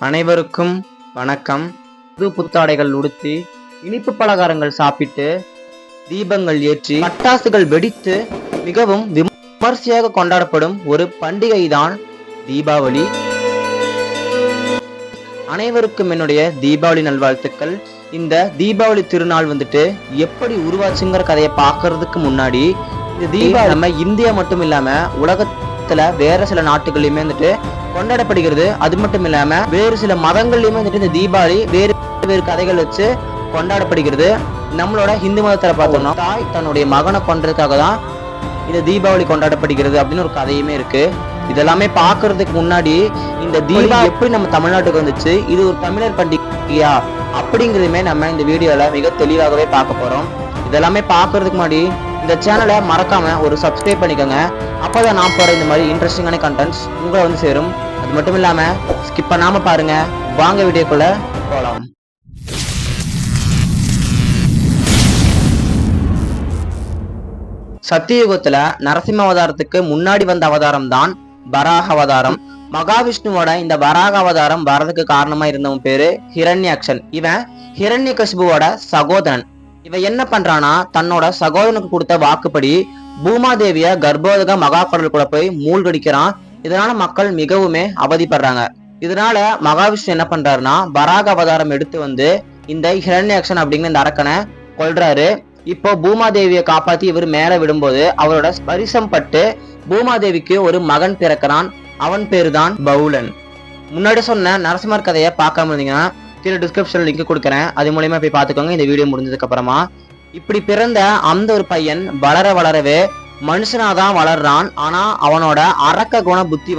அனைவருக்கும் வணக்கம். புது புத்தாடைகள் உடுத்தி இனிப்பு பலகாரங்கள் சாப்பிட்டு தீபங்கள் ஏற்றி பட்டாசுகள் வெடித்து மிகவும் விமர்சையாக கொண்டாடப்படும் ஒரு பண்டிகை தான் தீபாவளி. அனைவருக்கும் என்னுடைய தீபாவளி நல்வாழ்த்துக்கள். இந்த தீபாவளி திருநாள் எப்படி உருவாச்சுங்கிற கதையை பார்க்கறதுக்கு முன்னாடி இந்த தீபாவளி நம்ம இந்தியா மட்டும் இல்லாம உலகத்துல வேற சில நாட்டுகள்லயுமே கொண்டாடப்படுகிறது. அது மட்டும் இல்லாம வேறு சில மதங்கள்லயுமே இந்த தீபாவளி வேறு வேறு கதைகள் வச்சு கொண்டாடப்படுகிறது. நம்மளோட இந்து மதத்துல பார்த்தோம்னா தாய் தன்னுடைய மகனை கொன்றதுக்காக தான் இந்த தீபாவளி கொண்டாடப்படுகிறது அப்படின்னு ஒரு கதையுமே இருக்கு. இதெல்லாமே பாக்குறதுக்கு முன்னாடி இந்த தீபாவளி எப்படி நம்ம தமிழ்நாட்டுக்கு வந்துச்சு, இது ஒரு தமிழர் பண்டிகையா அப்படிங்கிறதுமே நம்ம இந்த வீடியோல மிக தெளிவாகவே பார்க்க போறோம். இதெல்லாமே பாக்குறதுக்கு முன்னாடி இந்த சேனலை மறக்காம ஒரு சப்ஸ்கிரைப் பண்ணிக்கோங்க. அப்பதான் நான் போற இந்த மாதிரி இன்ட்ரெஸ்டிங்கான கண்டென்ட்ஸ் உங்களை சேரும். அது மட்டும் இல்லாம ஸ்கிப் பண்ணாம பாருங்க. வாங்க வீடியோக்குள்ள போலாம். சத்தியுகத்துல நரசிம்ம அவதாரத்துக்கு முன்னாடி வந்த அவதாரம் தான் வராக அவதாரம். மகாவிஷ்ணுவோட இந்த வராக அவதாரம் வரதுக்கு காரணமா இருந்தவன் பேரு ஹிரண்யாக்ஷன். இவன் ஹிரண்யகசிபுவோட சகோதரன். இவன் என்ன பண்றானா, தன்னோட சகோதரனுக்கு கொடுத்த வாக்குப்படி பூமாதேவிய கர்ப்போதக மகா கடல் கூட போய் மூழ்கடிக்கிறான். இதனால மக்கள் மிகவுமே அவதிப்படுறாங்க. இதனால மகாவிஷ்ணு என்ன பண்றாருன்னா வராக அவதாரம் எடுத்து இந்த ஹிரண்யாக்ஷன் அப்படிங்கிற இந்த அரக்கனை கொல்றாரு. இப்போ பூமாதேவியை காப்பாத்தி இவர் மேல விடும்போது அவரோட ஸ்பரிசம் பட்டு பூமாதேவிக்கு ஒரு மகன் பிறக்கிறான். அவன் பேரு தான் பவுலன். முன்னாடி சொன்ன நரசிம்மர் கதையை பார்க்காம இருந்தீங்கன்னா கீழே டிஸ்கிரிப்ஷன் லிங்க் கொடுக்குறேன், அது மூலயமா போய் பார்த்துக்கோங்க. இந்த வீடியோ முடிஞ்சதுக்கு அப்புறமா இப்படி பிறந்த அந்த ஒரு பையன் வளர வளரவே மனுஷனாதான் வளர்றான். ஆனா அவனோட அரக்க குண புத்தி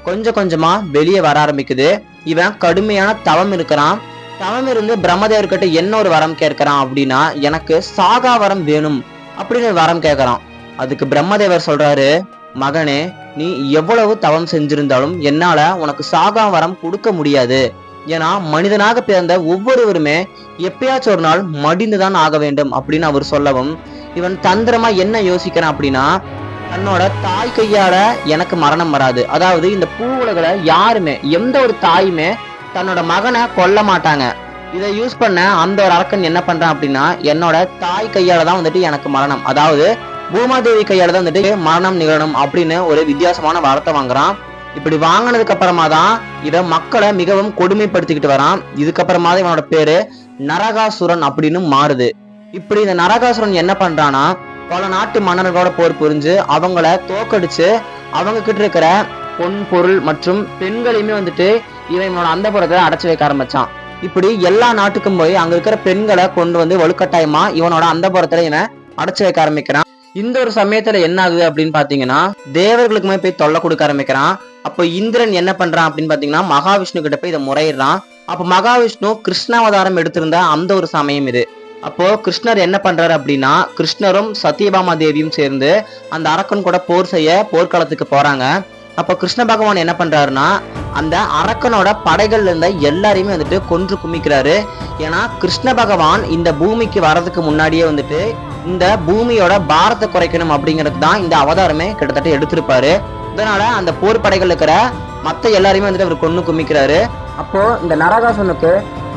கொஞ்சம் கொஞ்சமா வெளியே வர ஆரம்பிக்குது. இவன் கடுமையான தவம் இருக்கிறான். தவம் இருந்து பிரம்மதேவர்கிட்ட என்ன ஒரு வரம் கேட்கிறான் அப்படின்னா, எனக்கு சாகா வரம் வேணும் அப்படின்னு ஒரு வரம் கேட்கறான். அதுக்கு பிரம்மதேவர் சொல்றாரு, மகனே, நீ எவ்வளவு தவம் செஞ்சிருந்தாலும் என்னால உனக்கு சாகா வரம் கொடுக்க முடியாது. ஏன்னா மனிதனாக பிறந்த ஒவ்வொருவருமே எப்பயாச்சும் ஒரு நாள் மடிந்துதான் ஆக வேண்டும் அப்படின்னு அவர் சொல்லவும், இவன் தந்திரமா என்ன யோசிக்கிறான் அப்படின்னா, தன்னோட தாய் கையால எனக்கு மரணம் வராது. அதாவது இந்த பூ உலகில யாருமே எந்த ஒரு தாயுமே தன்னோட மகனை கொல்ல மாட்டாங்க. இதை யூஸ் பண்ண அந்த ஒரு அரக்கன் என்ன பண்றான் அப்படின்னா, என்னோட தாய் கையால தான் எனக்கு மரணம், அதாவது பூமாதேவி கையால தான் மரணம் நிகழணும் அப்படின்னு ஒரு வித்தியாசமான வார்த்தை வாங்குறான். இப்படி வாங்கினதுக்கு அப்புறமா தான் இவன் மக்களை மிகவும் கொடுமைப்படுத்திக்கிட்டு வரான். இதுக்கப்புறமா தான் இவனோட பேரு நரகாசுரன் அப்படின்னு மாறுது. இப்படி இந்த நரகாசுரன் என்ன பண்றானா, பல நாட்டு மன்னர்களோட போர் புரிஞ்சு அவங்கள தோக்கடிச்சு அவங்க கிட்ட இருக்கிற பொன் பொருள் மற்றும் பெண்களையுமே இவன் இவனோட அந்த புறத்துல அடைச்சு வைக்க ஆரம்பிச்சான். இப்படி எல்லா நாட்டுக்கும் போய் அங்க இருக்கிற பெண்களை கொண்டு வலுக்கட்டாயமா இவனோட அந்த புறத்துல இவன் அடைச்சு வைக்க ஆரம்பிக்கிறான். இந்த ஒரு சமயத்துல என்ன ஆகுது அப்படின்னு பாத்தீங்கன்னா, தேவர்களுக்குமே போய் தொல்லை கொடுக்க ஆரம்பிக்கிறான். அப்போ இந்திரன் என்ன பண்றான் அப்படின்னு பாத்தீங்கன்னா, மகாவிஷ்ணு கிட்ட போய் இதை முறையிடுறான். அப்போ மகாவிஷ்ணு கிருஷ்ணாவதாரம் எடுத்திருந்த அந்த ஒரு சமயம் இது. அப்போ கிருஷ்ணர் என்ன பண்றாரு அப்படின்னா, கிருஷ்ணரும் சத்யபாமா தேவியும் சேர்ந்து அந்த அரக்கன் கூட போர் செய்ய போர்க்களத்துக்கு போறாங்க. அப்போ கிருஷ்ண பகவான் என்ன பண்றாருன்னா, அந்த அரக்கனோட படைகள்ல இருந்த எல்லாரையுமே கொன்று குமிக்கிறாரு. ஏன்னா கிருஷ்ண பகவான் இந்த பூமிக்கு வர்றதுக்கு முன்னாடியே இந்த பூமியோட பாரத்தை குறைக்கணும் அப்படிங்கிறது தான் இந்த அவதாரமே கிட்டத்தட்ட எடுத்திருப்பாரு. இதனால அந்த போர் படைகள் இருக்கிற மத்த எல்லாரையுமே அவர் கொன்னு குமிக்கிறாரு. அப்போ இந்த நரகாசுரனுக்கு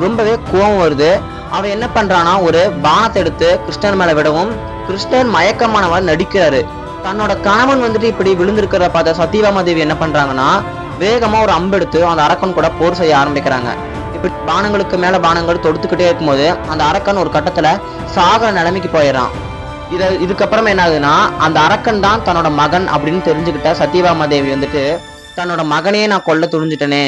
ரொம்பவே கோபம் வருது. அவன் என்ன பண்றானா, ஒரு பானத்தை எடுத்து கிருஷ்ணன் மேல விடவும் கிருஷ்ணன் மயக்கமானவர் நடிக்கிறாரு. தன்னோட கணவன் இப்படி விழுந்திருக்கிறத பார்த்த சத்யபாமா தேவி என்ன பண்றாங்கன்னா, வேகமா ஒரு அம்பு எடுத்து அந்த அரக்கன் கூட போர் செய்ய ஆரம்பிக்கிறாங்க. இப்படி பானங்களுக்கு மேல பானங்கள் தொடுத்துக்கிட்டே இருக்கும்போது அந்த அரக்கன் ஒரு கட்டத்துல சாக நிலைமைக்கு போயிடறான். இதுக்கப்புறம் என்ன ஆகுதுன்னா, அந்த அரக்கன் தான் தன்னோட மகன் அப்படின்னு தெரிஞ்சுக்கிட்ட சத்யபாமா தேவி தன்னோட மகனையே நான் கொல்ல துணிஞ்சிட்டனே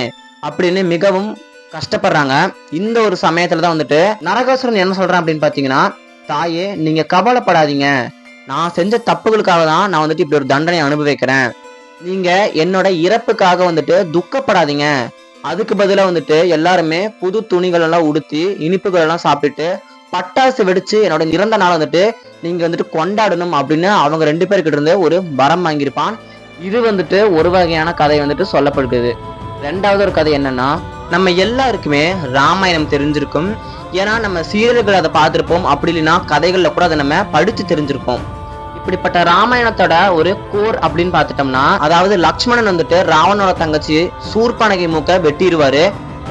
அப்படின்னு மிகவும் கஷ்டப்படுறாங்க. இந்த ஒரு சமயத்துலதான் நரகாசுரன் என்ன சொல்றான் அப்படின்னு பாத்தீங்கன்னா, தாயே, நீங்க கவலைப்படாதீங்க, நான் செஞ்ச தப்புகளுக்காக தான் நான் இப்படி ஒரு தண்டனை அனுபவிக்கிறேன். நீங்க என்னோட இறப்புக்காக துக்கப்படாதீங்க. அதுக்கு பதிலா எல்லாருமே புது துணிகள் எல்லாம் உடுத்தி இனிப்புகள் எல்லாம் சாப்பிட்டு பட்டாசு வெடிச்சு என்னோட இறந்த நாள் நீங்க கொண்டாடணும் அப்படின்னு அவங்க 2 பேர்கிட்ட இருந்து ஒரு வரம் வாங்கியிருப்பான். இது ஒரு வகையான கதை சொல்லப்படுகிறது. ரெண்டாவது ஒரு கதை என்னன்னா, நம்ம எல்லாருக்குமே ராமாயணம் தெரிஞ்சிருக்கும். ஏன்னா நம்ம சீரியல்கள் அதை பார்த்திருப்போம், அப்படி இல்லைன்னா கதைகள்ல கூட அதை நம்ம படிச்சு தெரிஞ்சிருப்போம். இப்படிப்பட்ட ராமாயணத்தோட ஒரு கோர் அப்படின்னு பார்த்துட்டோம்னா, அதாவது லக்ஷ்மணன் ராவணனோட தங்கச்சி சூர்பனகை மூக்க வெட்டிடுவாரு.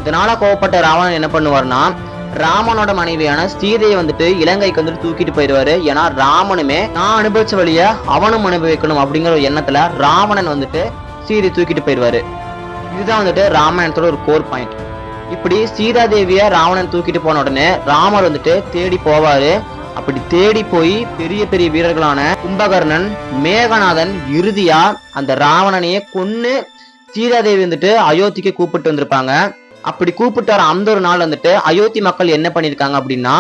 இதனால கோவப்பட்ட ராவணன் என்ன பண்ணுவார்னா ராமனோட மனைவியான சீதையை வந்துட்டு இலங்கைக்கு வந்துட்டு தூக்கிட்டு போயிடுவாரு. ஏன்னா ராமனுமே நான் அனுபவிச்ச வழிய அவனும் அனுபவிக்கணும் அப்படிங்கிற ஒரு எண்ணத்துல ராவணன் வந்துட்டு சீதையை தூக்கிட்டு போயிடுவாரு. இதுதான் வந்துட்டு ராமாயணத்தோட ஒரு கோர் பாயிண்ட். இப்படி சீதாதேவிய ராவணன் தூக்கிட்டு போன உடனே ராமர் வந்துட்டு தேடி போவாரு. அப்படி தேடி போய் பெரிய பெரிய வீரர்களான கும்பகர்ணன், மேகநாதன் இறுதியா அந்த ராவணனையே கொன்னு சீதாதேவி வந்துட்டு அயோத்திக்கு கூப்பிட்டு வந்திருப்பாங்க. அப்படி கூப்பிட்டு வர அந்த ஒரு நாள் வந்துட்டு அயோத்தி மக்கள் என்ன பண்ணிருக்காங்க அப்படின்னா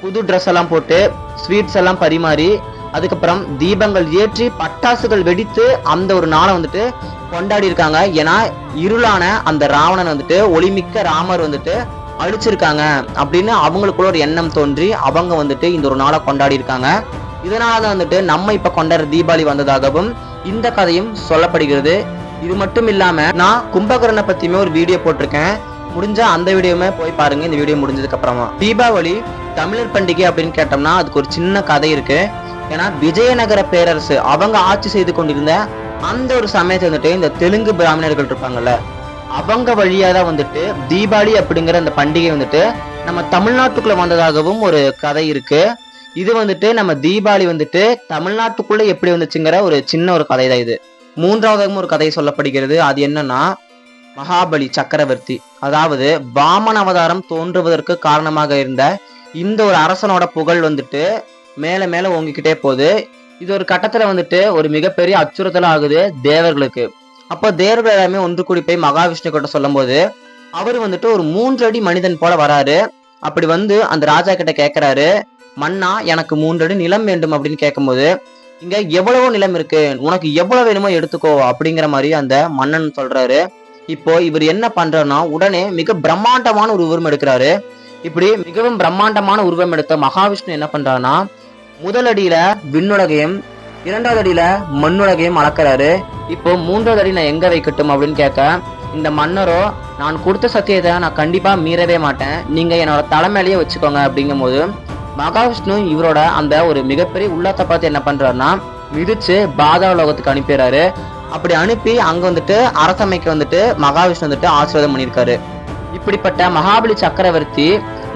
புது ட்ரெஸ் எல்லாம் போட்டு ஸ்வீட்ஸ் எல்லாம் பரிமாறி அதுக்கப்புறம் தீபங்கள் ஏற்றி பட்டாசுகள் வெடித்து அந்த ஒரு நாளை வந்துட்டு கொண்டாடி இருக்காங்க. ஏன்னா இருளான அந்த ராவணன் வந்துட்டு ஒளிமிக்க ராமர் வந்துட்டு அழிச்சிருக்காங்க அப்படின்னு அவங்களுக்குள்ள ஒரு எண்ணம் தோன்றி அவங்க வந்துட்டு இந்த ஒரு நாளை கொண்டாடி இருக்காங்க. இதனாலதான் வந்துட்டு நம்ம இப்ப கொண்டாடுற தீபாவளி வந்ததாகவும் இந்த கதையும் சொல்லப்படுகிறது. இது மட்டும் இல்லாம நான் கும்பகர்ணனை பத்தியுமே ஒரு வீடியோ போட்டிருக்கேன். முடிஞ்சா அந்த வீடியோவுமே போய் பாருங்க. இந்த வீடியோ முடிஞ்சதுக்கு அப்புறமா தீபாவளி தமிழர் பண்டிகை அப்படின்னு கேட்டோம்னா அதுக்கு ஒரு சின்ன கதை இருக்கு. ஏன்னா விஜயநகர பேரரசு அவங்க ஆட்சி செய்து கொண்டிருந்த அந்த ஒரு சமயத்தை வந்துட்டு இந்த தெலுங்கு பிராமணர்கள் இருப்பாங்கல்ல அவங்க வழியா தான் வந்துட்டு தீபாவளி அப்படிங்கிற அந்த பண்டிகை வந்துட்டு நம்ம தமிழ்நாட்டுக்குள்ள வந்ததாகவும் ஒரு கதை இருக்கு. இது வந்துட்டு நம்ம தீபாவளி வந்துட்டு தமிழ்நாட்டுக்குள்ள எப்படி வந்துச்சுங்கிற ஒரு சின்ன ஒரு கதை தான் இது. மூன்றாவதாகவும் ஒரு கதை சொல்லப்படுகிறது. அது என்னன்னா மகாபலி சக்கரவர்த்தி, அதாவது வாமன அவதாரம் தோன்றுவதற்கு காரணமாக இருந்த இந்த ஒரு அரசனோட புகழ் வந்துட்டு மேல மேல ஓங்கிக்கிட்டே போகுது. இது ஒரு கட்டத்துல வந்துட்டு ஒரு மிகப்பெரிய அச்சுறுத்தல் ஆகுது தேவர்களுக்கு. அப்போ தேவர்கள் எல்லாமே ஒன்று கூடி போய் மகாவிஷ்ணு கிட்ட சொல்லும் போது அவர் வந்துட்டு ஒரு 3 அடி மனிதன் போல வராரு. அப்படி வந்து அந்த ராஜா கிட்ட கேட்கிறாரு, மன்னா எனக்கு 3 அடி நிலம் வேண்டும் அப்படின்னு கேட்கும்போது இங்க எவ்வளவோ நிலம் இருக்கு, உனக்கு எவ்வளவு வேணுமோ எடுத்துக்கோ அப்படிங்கிற மாதிரி அந்த மன்னன் சொல்றாரு. இப்போ இவர் என்ன பண்றாருன்னா உடனே மிக பிரம்மாண்டமான ஒரு உருவம் எடுக்கிறாரு. இப்படி மிகவும் பிரம்மாண்டமான உருவம் எடுத்த மகாவிஷ்ணு என்ன பண்றாருன்னா முதல் அடியில விண்ணுலகையும் 2வது அடியில மண்ணுலகையும் அளக்கிறாரு. இப்போ 3வது அடி நான் எங்க வைக்கட்டும் அப்படின்னு கேட்க இந்த மன்னரோ நான் கொடுத்த சத்தியத்தை நான் கண்டிப்பா மீறவே மாட்டேன், நீங்க என்னோட தலைமையிலேயே வச்சுக்கோங்க அப்படிங்கும் போது மகாவிஷ்ணு இவரோட அந்த ஒரு மிகப்பெரிய உள்ளத்தை பார்த்து என்ன பண்றாருன்னா மிதிச்சு பாதாள லோகத்துக்கு அனுப்பிடுறாரு. அப்படி அனுப்பி அங்க வந்துட்டு அரசமைக்கு வந்துட்டு மகாவிஷ்ணு வந்துட்டு ஆசீர்வாதம் பண்ணியிருக்காரு. இப்படிப்பட்ட மகாபலி சக்கரவர்த்தி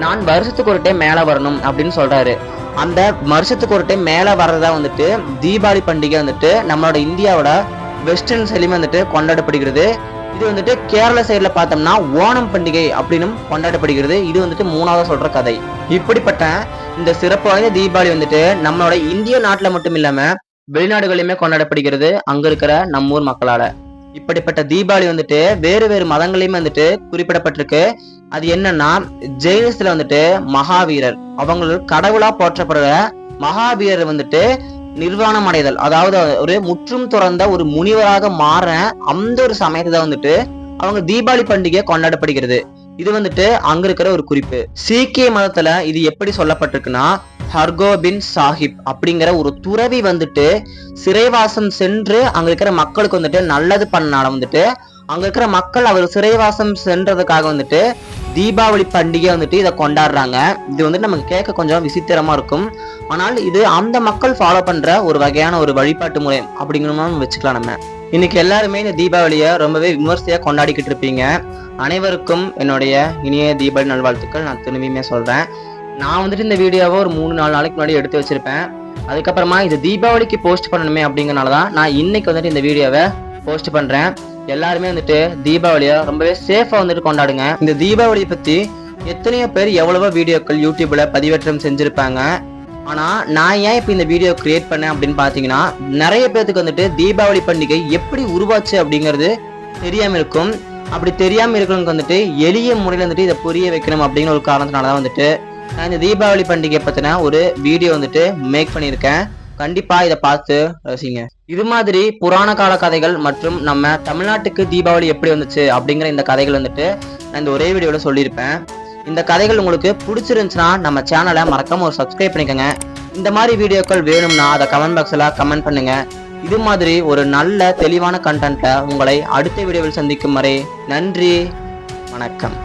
நான் வருஷத்துக்கு ஒரு டைம் மேல வரணும் அப்படின்னு சொல்றாரு. அந்த வருஷத்துக்கு ஒரு டைம் மேல வர்றதா வந்துட்டு தீபாவளி பண்டிகை வந்துட்டு நம்மளோட இந்தியாவோட வெஸ்டர்ன் சைட்லயுமே வந்துட்டு கொண்டாடப்படுகிறது. இது வந்துட்டு கேரள சைட்ல பார்த்தோம்னா ஓணம் பண்டிகை அப்படின்னு கொண்டாடப்படுகிறது. இது வந்துட்டு 3வது சொல்ற கதை. இப்படிப்பட்ட இந்த சிறப்பு வாய்ந்த தீபாவளி வந்துட்டு நம்மளோட இந்திய நாட்டுல மட்டும் இல்லாம வெளிநாடுகளிலுமே கொண்டாடப்படுகிறது அங்க இருக்கிற நம்ம ஊர் மக்களால. இப்படிப்பட்ட தீபாவளி வந்துட்டு வேறு வேறு மதங்களையுமே வந்துட்டு குறிப்பிடப்பட்டிருக்கு. அது என்னன்னா ஜெயினிஸ்ல வந்துட்டு மகாவீரர் அவங்க கடவுளா போற்றப்படுற மகாவீரர் வந்துட்டு நிர்வாணம் அடைதல், அதாவது ஒரு முற்றும் துறந்த ஒரு முனிவராக மாற அந்த ஒரு சமயத்தை வந்துட்டு அவங்க தீபாவளி பண்டிகை கொண்டாடப்படுகிறது. இது வந்துட்டு அங்க இருக்கிற ஒரு குறிப்பு. சீக்கிய மதத்துல இது எப்படி சொல்லப்பட்டிருக்குன்னா ஹர்கோபின் சாஹிப் அப்படிங்கிற ஒரு துறவி வந்துட்டு சிறைவாசம் சென்று அங்க இருக்கிற மக்களுக்கு வந்துட்டு நல்லது பண்ணனால வந்துட்டு அங்க இருக்கிற மக்கள் அவர் சிறைவாசம் சென்றதுக்காக வந்துட்டு தீபாவளி பண்டிகை வந்துட்டு இதை கொண்டாடுறாங்க. இது வந்துட்டு நமக்கு கேட்க கொஞ்சம் விசித்திரமா இருக்கும். ஆனால் இது அந்த மக்கள் ஃபாலோ பண்ற ஒரு வகையான ஒரு வழிபாட்டு முறை அப்படிங்கிற வச்சுக்கலாம். நம்ம இன்னைக்கு எல்லாருமே இந்த தீபாவளியை ரொம்பவே விமர்சையா கொண்டாடிக்கிட்டு இருப்பீங்க. அனைவருக்கும் என்னுடைய இனிய தீபாவளி நல்வாழ்த்துக்கள் நான் திரும்பியுமே சொல்றேன். நான் வந்துட்டு இந்த வீடியோவை ஒரு 3-4 நாளைக்கு முன்னாடி எடுத்து வச்சிருப்பேன். அதுக்கப்புறமா இது தீபாவளிக்கு போஸ்ட் பண்ணணுமே அப்படிங்கறனாலதான் நான் இன்னைக்கு வந்துட்டு இந்த வீடியோவை போஸ்ட் பண்றேன். எல்லாருமே வந்துட்டு தீபாவளியை ரொம்பவே சேஃபா வந்துட்டு கொண்டாடுங்க. இந்த தீபாவளியை பத்தி எத்தனையோ பேர் எவ்வளவோ வீடியோக்கள் யூடியூப்ல பதிவேற்றம் செஞ்சிருப்பாங்க. ஆனா நான் ஏன் இப்ப இந்த வீடியோ கிரியேட் பண்ணேன் அப்படின்னு பாத்தீங்கன்னா நிறைய பேருக்கு வந்துட்டு தீபாவளி பண்டிகை எப்படி உருவாச்சு அப்படிங்கிறது தெரியாம இருக்கும். அப்படி தெரியாம இருக்கிறவங்களுக்கு வந்துட்டு எளிய முறையில வந்துட்டு இதை புரிய வைக்கணும் அப்படிங்கிற ஒரு காரணத்தினாலதான் வந்துட்டு நான் இந்த தீபாவளி பண்டிகை பத்தின ஒரு வீடியோ வந்துட்டு மேக் பண்ணியிருக்கேன். கண்டிப்பா இதை பார்த்து ரசிங்க. இது மாதிரி புராண கால கதைகள் மற்றும் நம்ம தமிழ்நாட்டுக்கு தீபாவளி எப்படி வந்துச்சு அப்படிங்கிற இந்த கதைகள் வந்துட்டு நான் இந்த ஒரே வீடியோல சொல்லியிருப்பேன். இந்த கதைகள் உங்களுக்கு பிடிச்சிருந்துச்சுன்னா நம்ம சேனலை மறக்காம ஒரு சப்ஸ்கிரைப் பண்ணிக்கோங்க. இந்த மாதிரி வீடியோக்கள் வேணும்னா அதை கமெண்ட் பாக்ஸ்ல கமெண்ட் பண்ணுங்க. இது மாதிரி ஒரு நல்ல தெளிவான கண்டென்ட்ல உங்களை அடுத்த வீடியோவில் சந்திக்கும் வரை நன்றி, வணக்கம்.